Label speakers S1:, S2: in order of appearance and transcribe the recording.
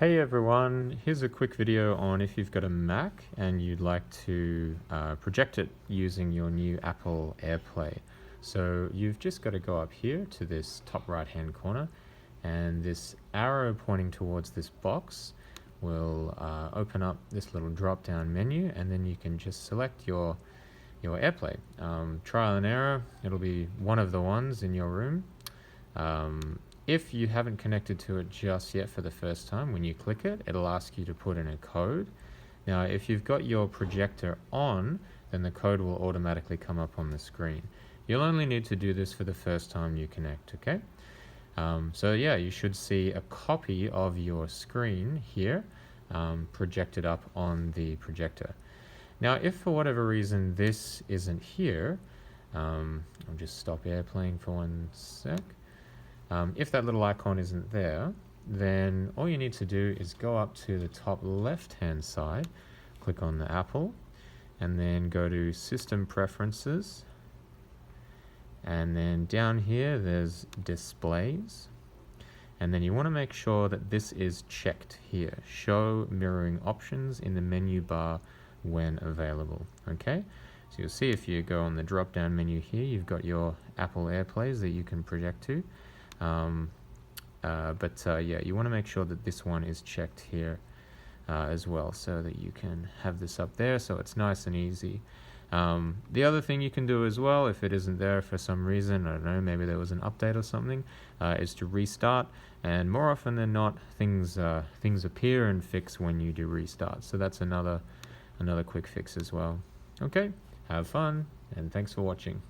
S1: Hey everyone, here's a quick video on if you've got a Mac and you'd like to project it using your new Apple AirPlay. So you've just got to go up here to this top right hand corner, and this arrow pointing towards this box will open up this little drop down menu, and then you can just select your AirPlay. Trial and error, it'll be one of the ones in your room. If you haven't connected to it just yet for the first time, when you click it, it'll ask you to put in a code. Now, if you've got your projector on, then the code will automatically come up on the screen. You'll only need to do this for the first time you connect, okay? So yeah, you should see a copy of your screen here projected up on the projector. Now, if for whatever reason this isn't here, I'll just stop airplaying for 1 sec. If that little icon isn't there, then all you need to do is go up to the top left-hand side, click on the Apple, and then go to System Preferences. And then down here, there's Displays. And then you want to make sure that this is checked here. Show mirroring options in the menu bar when available. Okay? So you'll see if you go on the drop-down menu here, you've got your Apple AirPlays that you can project to. Yeah, you want to make sure that this one is checked here as well, so that you can have this up there so it's nice and easy. The other thing you can do as well, if it isn't there for some reason, I don't know, maybe there was an update or something, is to restart, and more often than not things appear and fix when you do restart. So that's another quick fix as well. Okay, have fun, and thanks for watching.